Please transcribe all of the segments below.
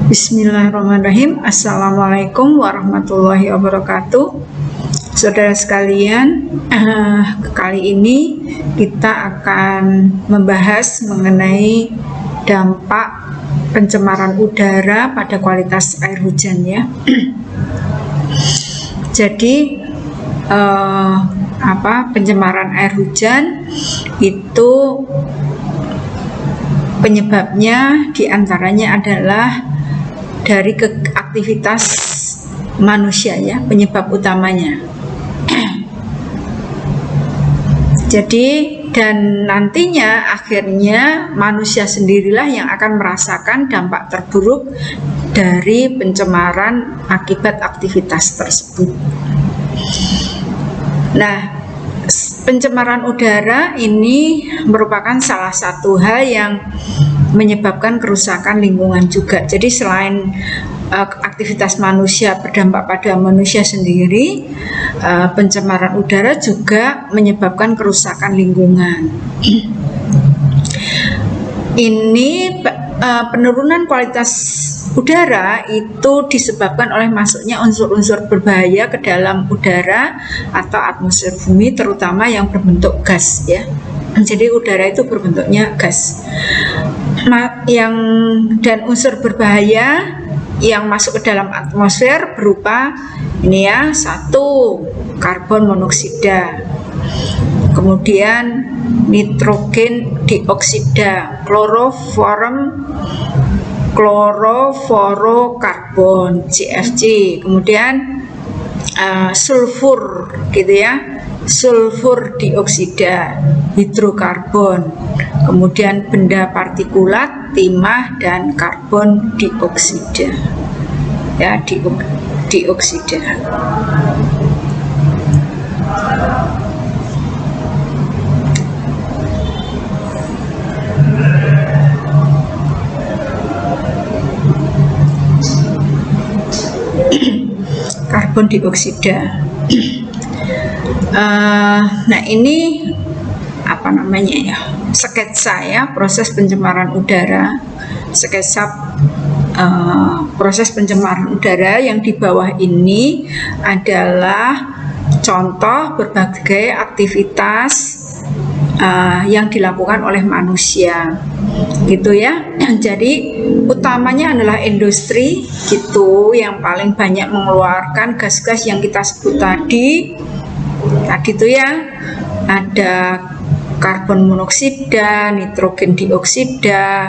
Bismillahirrahmanirrahim. Assalamualaikum warahmatullahi wabarakatuh. Saudara sekalian, kali ini kita akan membahas mengenai dampak pencemaran udara pada kualitas air hujan ya. Jadi pencemaran air hujan itu penyebabnya diantaranya adalah dari aktivitas manusia ya, penyebab utamanya. Jadi dan nantinya akhirnya manusia sendirilah yang akan merasakan dampak terburuk dari pencemaran akibat aktivitas tersebut. Nah, pencemaran udara ini merupakan salah satu hal yang menyebabkan kerusakan lingkungan juga. Jadi selain aktivitas manusia berdampak pada manusia sendiri, pencemaran udara juga menyebabkan kerusakan lingkungan. Ini penurunan kualitas udara itu disebabkan oleh masuknya unsur-unsur berbahaya ke dalam udara atau atmosfer bumi, terutama yang berbentuk gas ya. Jadi udara itu berbentuknya gas. Dan unsur berbahaya yang masuk ke dalam atmosfer berupa ini ya, 1 karbon monoksida, kemudian nitrogen dioksida, klorofluorokarbon CFC, kemudian sulfur gitu ya, sulfur dioksida, hidrokarbon, kemudian benda partikulat, timah dan karbon dioksida ya, dioksida. Karbon dioksida. Nah ini apa namanya ya, sketsa ya proses pencemaran udara, sketsa proses pencemaran udara. Yang di bawah ini adalah contoh berbagai aktivitas yang dilakukan oleh manusia gitu ya. Jadi utamanya adalah industri gitu, yang paling banyak mengeluarkan gas-gas yang kita sebut tadi itu ya. Ada karbon monoksida, nitrogen dioksida,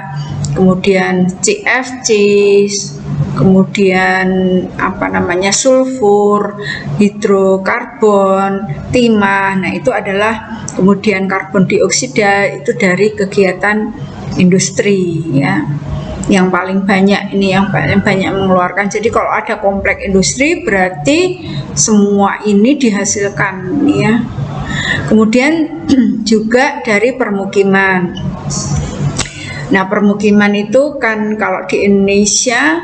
kemudian CFC, kemudian sulfur, hidrokarbon, timah. Nah itu adalah kemudian karbon dioksida itu dari kegiatan industri ya, yang paling banyak ini, yang paling banyak mengeluarkan. Jadi kalau ada kompleks industri berarti semua ini dihasilkan ya. Kemudian juga dari permukiman. Nah permukiman itu kan kalau di Indonesia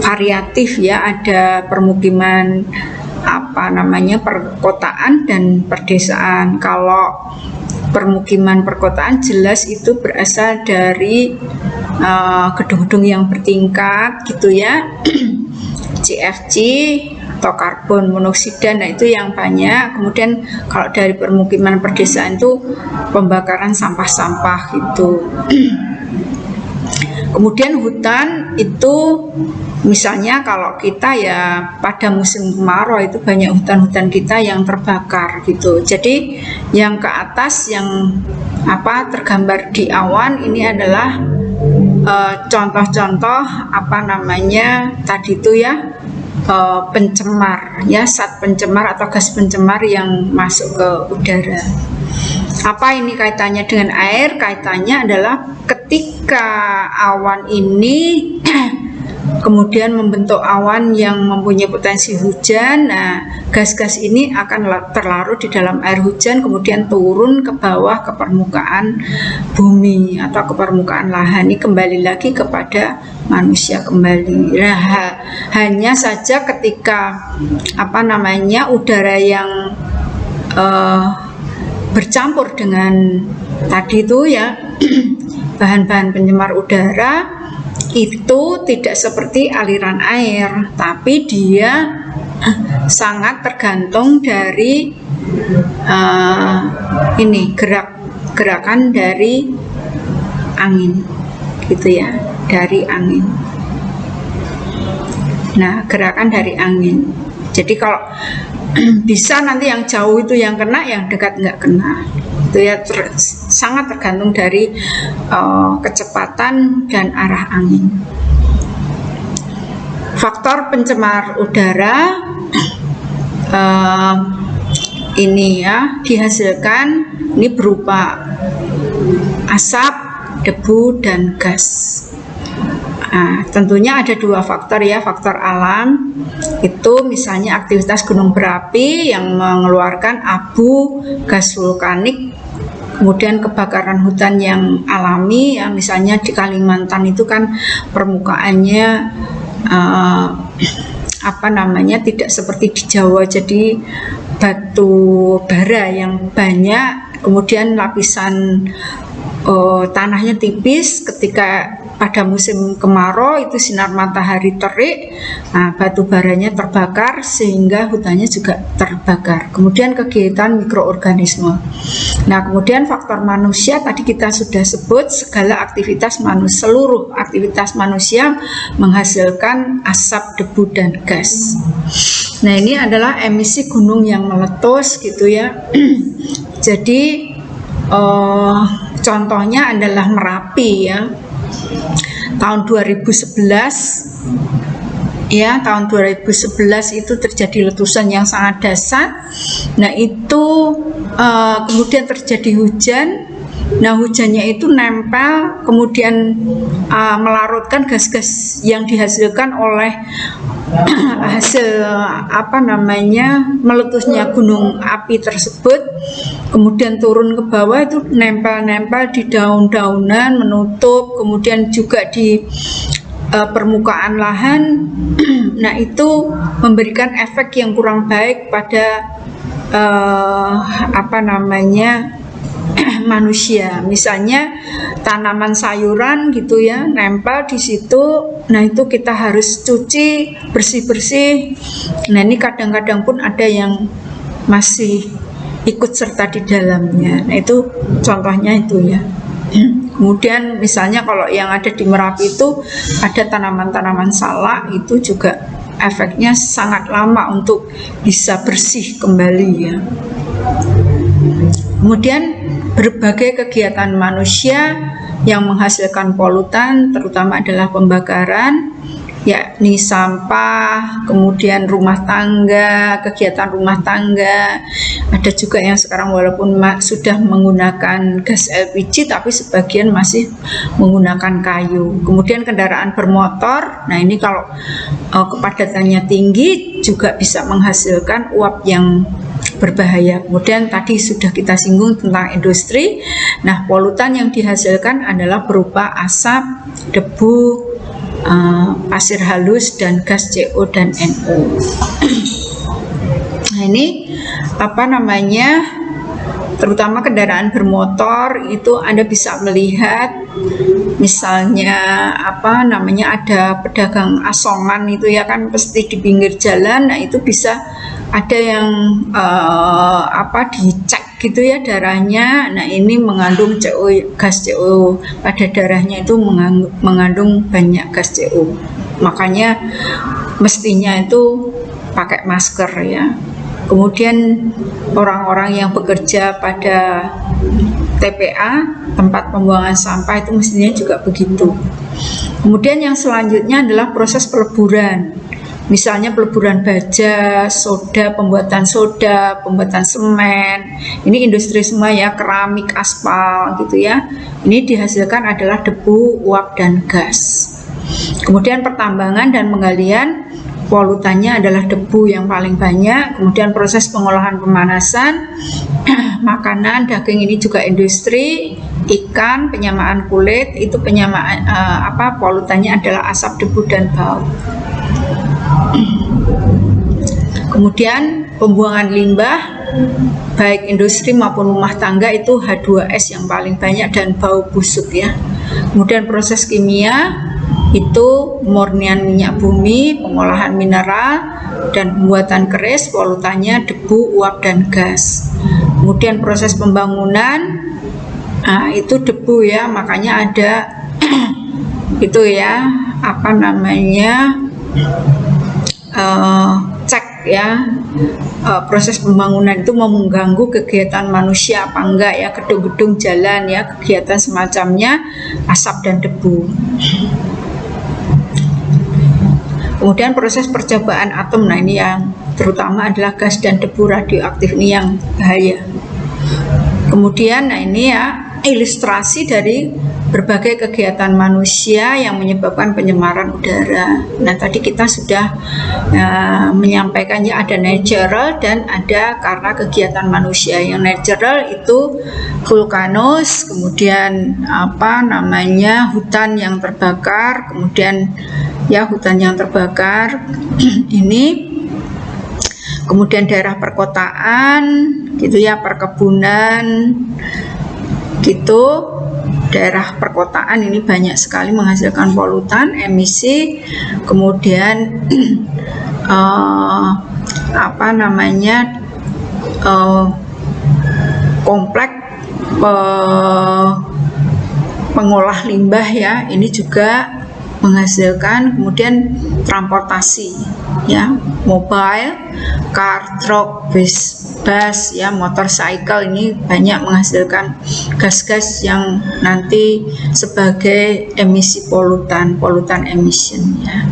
variatif ya, ada permukiman perkotaan dan perdesaan. Kalau permukiman perkotaan jelas itu berasal dari gedung-gedung yang bertingkat gitu ya, CFC atau karbon monoksida. Nah itu yang banyak. Kemudian kalau dari permukiman perdesaan itu pembakaran sampah-sampah gitu. Kemudian hutan itu misalnya kalau kita ya pada musim kemarau itu banyak hutan-hutan kita yang terbakar gitu. Jadi yang ke atas yang tergambar di awan ini adalah contoh-contoh tadi itu ya, pencemar ya, zat pencemar atau gas pencemar yang masuk ke udara. Apa ini kaitannya dengan air? Kaitannya adalah ketika awan ini kemudian membentuk awan yang mempunyai potensi hujan. Nah, gas-gas ini akan terlarut di dalam air hujan, kemudian turun ke bawah ke permukaan bumi atau ke permukaan lahan. Ini kembali lagi kepada manusia kembali. Nah, hanya saja ketika udara yang bercampur dengan tadi itu ya bahan-bahan pencemar udara itu tidak seperti aliran air, tapi dia sangat tergantung dari gerakan dari angin, gitu ya, dari angin. Nah, gerakan dari angin. Jadi kalau bisa nanti yang jauh itu yang kena, yang dekat nggak kena. Itu ya sangat tergantung dari kecepatan dan arah angin. Faktor pencemar udara ini ya dihasilkan ini berupa asap, debu, dan gas. Nah, tentunya ada dua faktor ya, faktor alam itu misalnya aktivitas gunung berapi yang mengeluarkan abu, gas vulkanik, kemudian kebakaran hutan yang alami ya, misalnya di Kalimantan itu kan permukaannya tidak seperti di Jawa, jadi batu bara yang banyak, kemudian lapisan tanahnya tipis. Ketika pada musim kemarau itu sinar matahari terik, nah, batu baranya terbakar sehingga hutannya juga terbakar. Kemudian kegiatan mikroorganisme. Nah, kemudian faktor manusia tadi kita sudah sebut, segala aktivitas manusia, seluruh aktivitas manusia menghasilkan asap, debu, dan gas. Nah, ini adalah emisi gunung yang meletus gitu ya. Jadi contohnya adalah Merapi ya. Tahun 2011 ya, tahun 2011 itu terjadi letusan yang sangat dahsyat. Nah, itu kemudian terjadi hujan. Nah, hujannya itu nempel, kemudian melarutkan gas-gas yang dihasilkan oleh hasil meletusnya gunung api tersebut, kemudian turun ke bawah itu nempel-nempel di daun-daunan, menutup, kemudian juga di permukaan lahan. Nah, itu memberikan efek yang kurang baik pada manusia. Misalnya tanaman sayuran gitu ya, nempel di situ. Nah, itu kita harus cuci bersih-bersih. Nah, ini kadang-kadang pun ada yang masih ikut serta di dalamnya. Nah, itu contohnya itu ya. Kemudian misalnya kalau yang ada di Merapi itu ada tanaman-tanaman salak, itu juga efeknya sangat lama untuk bisa bersih kembali ya. Kemudian berbagai kegiatan manusia yang menghasilkan polutan terutama adalah pembakaran, yakni sampah, kemudian rumah tangga, kegiatan rumah tangga. Ada juga yang sekarang walaupun sudah menggunakan gas LPG tapi sebagian masih menggunakan kayu. Kemudian kendaraan bermotor, nah ini kalau kepadatannya tinggi juga bisa menghasilkan uap yang berbahaya. Kemudian tadi sudah kita singgung tentang industri. Nah, polutan yang dihasilkan adalah berupa asap, debu, pasir halus, dan gas CO dan NO. Nah, ini terutama kendaraan bermotor itu Anda bisa melihat misalnya ada pedagang asongan itu ya kan, pasti di pinggir jalan. Nah, itu bisa ada yang dicek gitu ya darahnya. Nah, ini mengandung gas CO pada darahnya, itu mengandung banyak gas CO. Makanya mestinya itu pakai masker ya. Kemudian orang-orang yang bekerja pada TPA, tempat pembuangan sampah, itu mestinya juga begitu. Kemudian yang selanjutnya adalah proses peleburan. Misalnya peleburan baja, soda, pembuatan semen. Ini industri semua ya, keramik, aspal gitu ya. Ini dihasilkan adalah debu, uap, dan gas. Kemudian pertambangan dan penggalian, polutannya adalah debu yang paling banyak. Kemudian proses pengolahan pemanasan, makanan, daging, ini juga industri. Ikan, penyamaan kulit, itu polutannya adalah asap, debu, dan bau. Kemudian pembuangan limbah baik industri maupun rumah tangga itu H2S yang paling banyak dan bau busuk ya. Kemudian proses kimia itu murnian minyak bumi, pengolahan mineral, dan pembuatan keris, polutannya debu, uap, dan gas. Kemudian proses pembangunan, itu debu ya, makanya ada itu ya, apa namanya, cek ya, proses pembangunan itu mau mengganggu kegiatan manusia apa enggak ya, gedung-gedung, jalan ya, kegiatan semacamnya, asap dan debu. Kemudian proses percobaan atom, nah ini yang terutama adalah gas dan debu radioaktif, ini yang bahaya. Kemudian nah ini ya ilustrasi dari berbagai kegiatan manusia yang menyebabkan pencemaran udara. Nah tadi kita sudah menyampaikannya, ada natural dan ada karena kegiatan manusia. Yang natural itu vulkanus, kemudian apa namanya, hutan yang terbakar, kemudian ya hutan yang terbakar ini, kemudian daerah perkotaan gitu ya, perkebunan gitu. Daerah perkotaan ini banyak sekali menghasilkan polutan, emisi, kemudian apa namanya, komplek pengolah limbah ya, ini juga menghasilkan. Kemudian transportasi ya, mobile, car, truck, bus ya, motorcycle, ini banyak menghasilkan gas-gas yang nanti sebagai emisi polutan emission ya.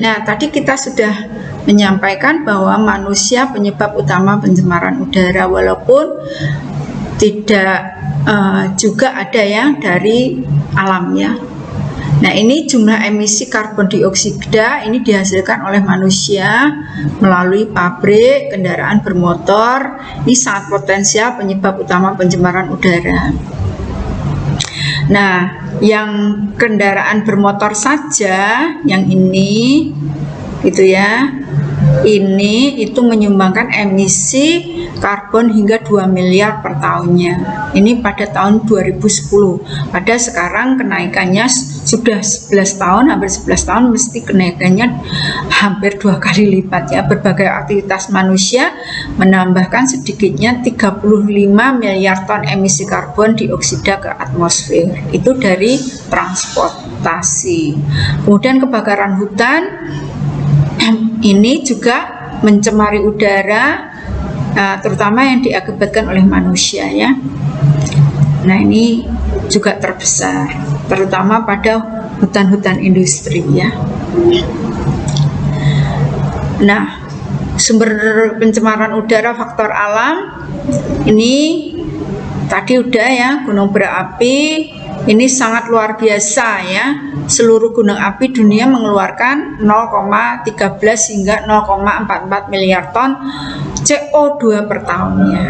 Nah tadi kita sudah menyampaikan bahwa manusia penyebab utama pencemaran udara, walaupun tidak juga ada yang dari alam ya. Nah ini jumlah emisi karbon dioksida ini dihasilkan oleh manusia melalui pabrik, kendaraan bermotor, ini sangat potensial penyebab utama pencemaran udara. Nah yang kendaraan bermotor saja, yang ini gitu ya, ini itu menyumbangkan emisi karbon hingga 2 miliar per tahunnya. Ini pada tahun 2010. Pada sekarang kenaikannya sudah 11 tahun, hampir 11 tahun, mesti kenaikannya hampir 2 kali lipat ya. Berbagai aktivitas manusia menambahkan sedikitnya 35 miliar ton emisi karbon dioksida ke atmosfer. Itu dari transportasi. Kemudian kebakaran hutan ini juga mencemari udara, terutama yang diakibatkan oleh manusia ya. Nah ini juga terbesar, terutama pada hutan-hutan industri ya. Nah sumber pencemaran udara faktor alam ini tadi udah ya, gunung berapi ini sangat luar biasa ya. Seluruh gunung api dunia mengeluarkan 0,13 hingga 0,44 miliar ton CO2 per tahunnya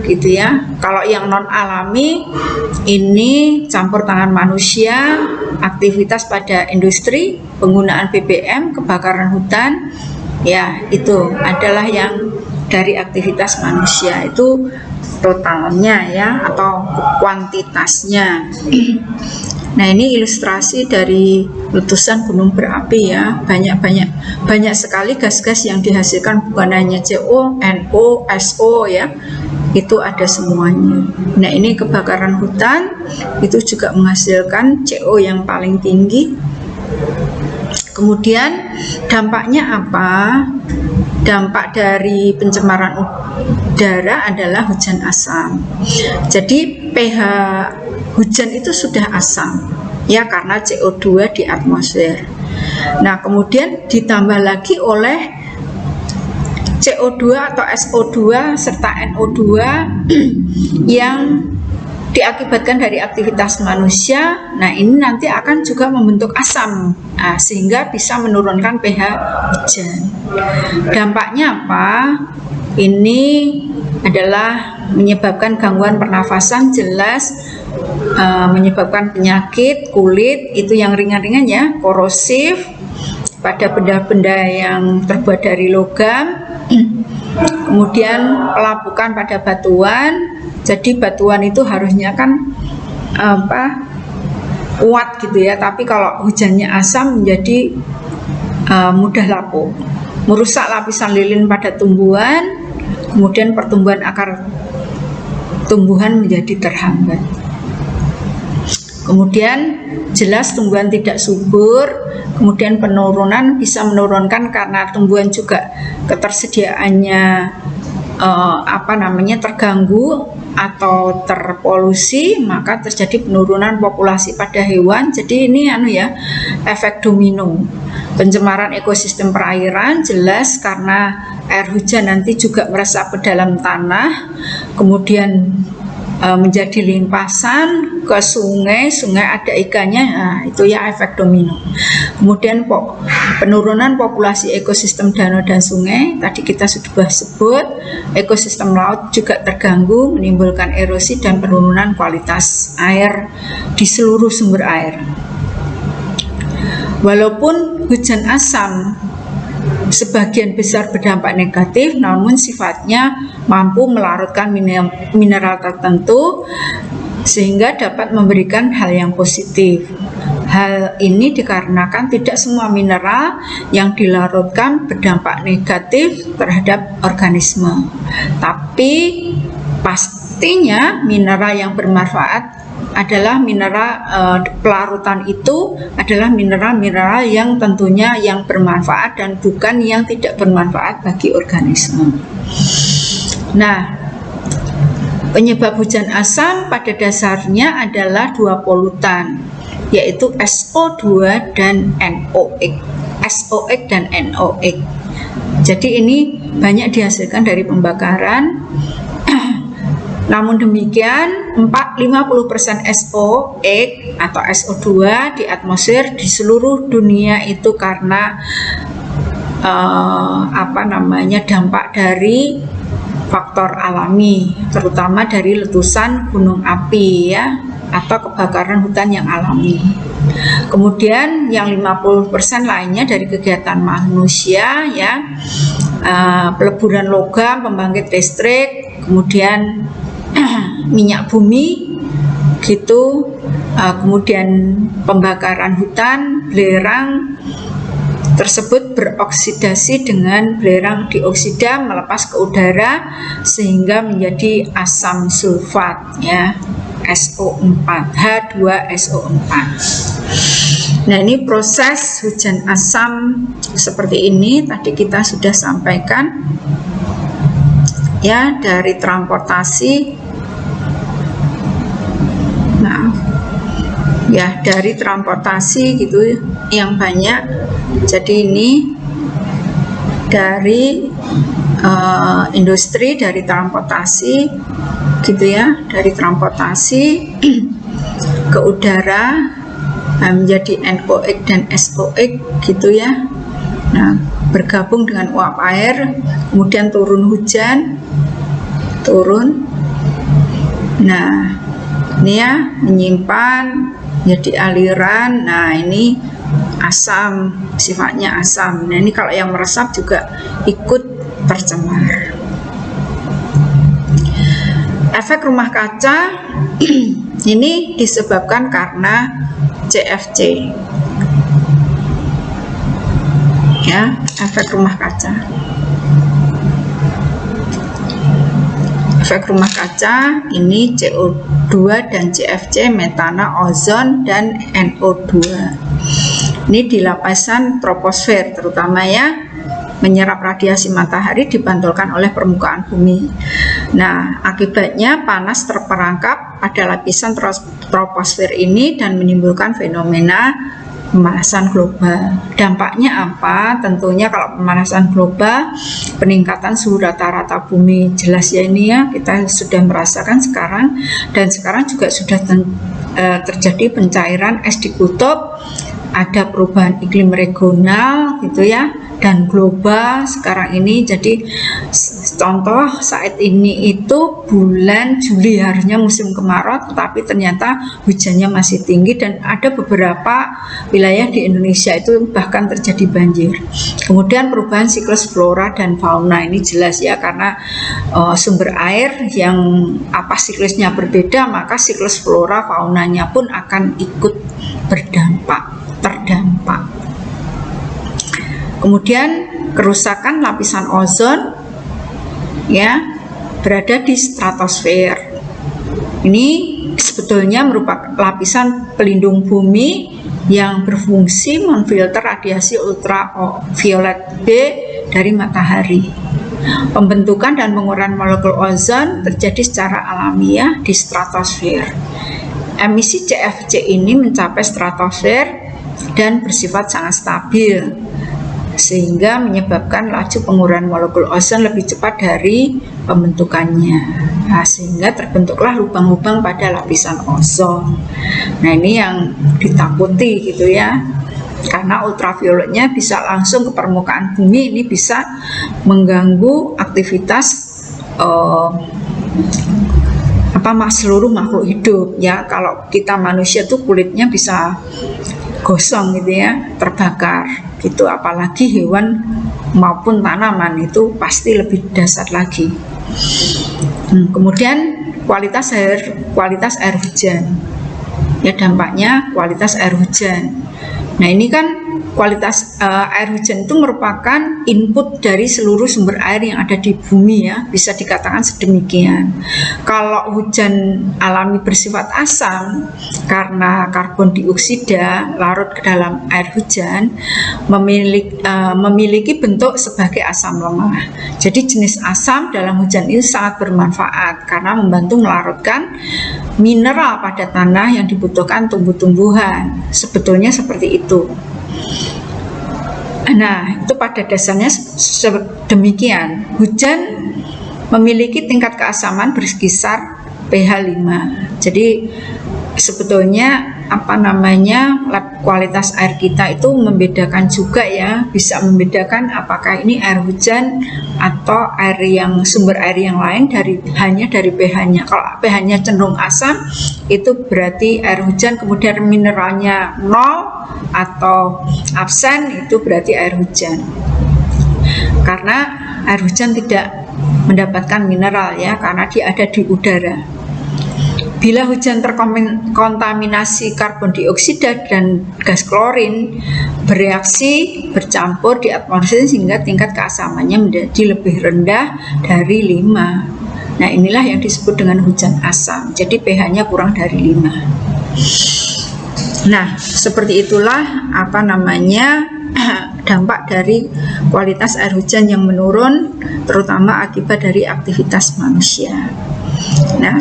gitu ya. Kalau yang non alami ini campur tangan manusia, aktivitas pada industri, penggunaan BBM, kebakaran hutan ya, itu adalah yang dari aktivitas manusia, itu totalnya ya atau kuantitasnya. Nah ini ilustrasi dari letusan gunung berapi ya, banyak sekali gas-gas yang dihasilkan, bukan hanya CO, NO, SO ya, itu ada semuanya. Nah ini kebakaran hutan itu juga menghasilkan CO yang paling tinggi. Kemudian dampaknya apa? Dampak dari pencemaran udara adalah hujan asam. Jadi pH hujan itu sudah asam ya, karena CO2 di atmosfer. Nah kemudian ditambah lagi oleh CO2 atau SO2 serta NO2 yang diakibatkan dari aktivitas manusia. Nah ini nanti akan juga membentuk asam, sehingga bisa menurunkan pH hujan. Dampaknya apa? Ini adalah menyebabkan gangguan pernafasan, jelas menyebabkan penyakit kulit, itu yang ringan-ringan ya, korosif pada benda-benda yang terbuat dari logam. Kemudian pelapukan pada batuan. Jadi batuan itu harusnya kan kuat gitu ya, tapi kalau hujannya asam menjadi mudah lapuk, merusak lapisan lilin pada tumbuhan, kemudian pertumbuhan akar tumbuhan menjadi terhambat. Kemudian jelas tumbuhan tidak subur, kemudian penurunan bisa menurunkan karena tumbuhan juga ketersediaannya terganggu atau terpolusi, maka terjadi penurunan populasi pada hewan. Jadi ini efek domino. Pencemaran ekosistem perairan jelas karena air hujan nanti juga meresap ke dalam tanah, kemudian menjadi limpasan ke sungai ada ikannya, itu ya efek domino. Kemudian penurunan populasi ekosistem danau dan sungai, tadi kita sudah sebut, ekosistem laut juga terganggu, menimbulkan erosi dan penurunan kualitas air di seluruh sumber air. Walaupun hujan asam sebagian besar berdampak negatif, namun sifatnya mampu melarutkan mineral tertentu sehingga dapat memberikan hal yang positif. Hal ini dikarenakan tidak semua mineral yang dilarutkan berdampak negatif terhadap organisme, tapi pastinya mineral yang bermanfaat adalah mineral pelarutan itu adalah mineral-mineral yang tentunya yang bermanfaat dan bukan yang tidak bermanfaat bagi organisme. Nah, penyebab hujan asam pada dasarnya adalah dua polutan, yaitu SO2 dan NOx. SOx dan NOx. Jadi ini banyak dihasilkan dari pembakaran. Namun demikian, 50% SOx atau SO2 di atmosfer di seluruh dunia itu karena dampak dari faktor alami, terutama dari letusan gunung api ya, atau kebakaran hutan yang alami. Kemudian yang 50% lainnya dari kegiatan manusia ya, peleburan logam, pembangkit listrik, kemudian minyak bumi gitu, kemudian pembakaran hutan, belerang tersebut beroksidasi dengan belerang dioksida melepas ke udara sehingga menjadi asam sulfat ya, SO4, H2SO4. Nah, ini proses hujan asam seperti ini tadi kita sudah sampaikan ya, dari transportasi. Dari transportasi gitu yang banyak. Jadi ini dari industri, dari transportasi gitu ya, dari transportasi ke udara menjadi NOx dan SOx gitu ya. Nah, bergabung dengan uap air, kemudian turun hujan, nah ini ya, menyimpan jadi aliran. Nah, ini asam, sifatnya asam. Nah, ini kalau yang meresap juga ikut tercemar. Efek rumah kaca ini disebabkan karena CFC ya, efek rumah kaca. Efek rumah kaca ini CO2 dan CFC, metana, ozon, dan NO2. Ini di lapisan troposfer terutama ya, menyerap radiasi matahari dipantulkan oleh permukaan bumi. Nah, akibatnya panas terperangkap pada lapisan troposfer ini dan menimbulkan fenomena pemanasan global. Dampaknya apa? Tentunya kalau pemanasan global, peningkatan suhu rata-rata bumi, jelas ya ini ya, kita sudah merasakan sekarang, dan sekarang juga sudah terjadi pencairan es di kutub, ada perubahan iklim regional gitu ya, dan global sekarang ini. Jadi Contoh saat ini itu bulan Juli, harusnya musim kemarau, tetapi ternyata hujannya masih tinggi dan ada beberapa wilayah di Indonesia itu bahkan terjadi banjir. Kemudian perubahan siklus flora dan fauna, ini jelas ya, karena sumber air yang siklusnya berbeda, maka siklus flora faunanya pun akan ikut terdampak. Kemudian kerusakan lapisan ozon ya berada di stratosfer. Ini sebetulnya merupakan lapisan pelindung bumi yang berfungsi memfilter radiasi ultraviolet B dari matahari. Pembentukan dan pengurahan molekul ozon terjadi secara alamiah di stratosfer. Emisi CFC ini mencapai stratosfer dan bersifat sangat stabil, sehingga menyebabkan laju pengurahan molekul ozon lebih cepat dari pembentukannya. Nah, sehingga terbentuklah lubang-lubang pada lapisan ozon. Nah, ini yang ditakuti gitu ya, karena ultravioletnya bisa langsung ke permukaan bumi, ini bisa mengganggu aktivitas seluruh makhluk hidup ya. Kalau kita manusia tuh kulitnya bisa gosong gitu ya, terbakar gitu, apalagi hewan maupun tanaman itu pasti lebih dahsyat lagi. Kemudian kualitas air hujan ya, dampaknya kualitas air hujan. Nah, ini kan kualitas air hujan itu merupakan input dari seluruh sumber air yang ada di bumi ya, bisa dikatakan sedemikian. Kalau hujan alami bersifat asam karena karbon dioksida larut ke dalam air hujan, memiliki bentuk sebagai asam lemah. Jadi jenis asam dalam hujan ini sangat bermanfaat karena membantu melarutkan mineral pada tanah yang dibutuhkan tumbuh-tumbuhan. Sebetulnya seperti itu. Nah, itu pada dasarnya demikian. Hujan memiliki tingkat keasaman berkisar pH 5. Jadi sebetulnya kualitas air kita itu membedakan juga ya, bisa membedakan apakah ini air hujan atau sumber air yang lain hanya dari pH-nya. Kalau pH-nya cenderung asam, itu berarti air hujan, kemudian mineralnya 0 atau absen, itu berarti air hujan. Karena air hujan tidak mendapatkan mineral ya, karena dia ada di udara. Bila hujan terkontaminasi karbon dioksida dan gas klorin, bereaksi bercampur di atmosfer sehingga tingkat keasamannya menjadi lebih rendah dari 5. Nah, inilah yang disebut dengan hujan asam. Jadi pH-nya kurang dari 5. Nah, seperti itulah dampak dari kualitas air hujan yang menurun, terutama akibat dari aktivitas manusia. Nah,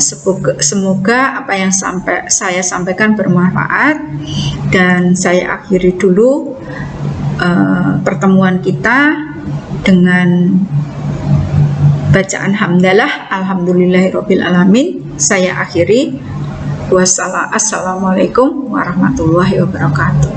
semoga apa yang saya sampaikan bermanfaat, dan saya akhiri dulu pertemuan kita dengan bacaan hamdalah alhamdulillahirabbil alamin. Saya akhiri. Wassalamualaikum warahmatullahi wabarakatuh.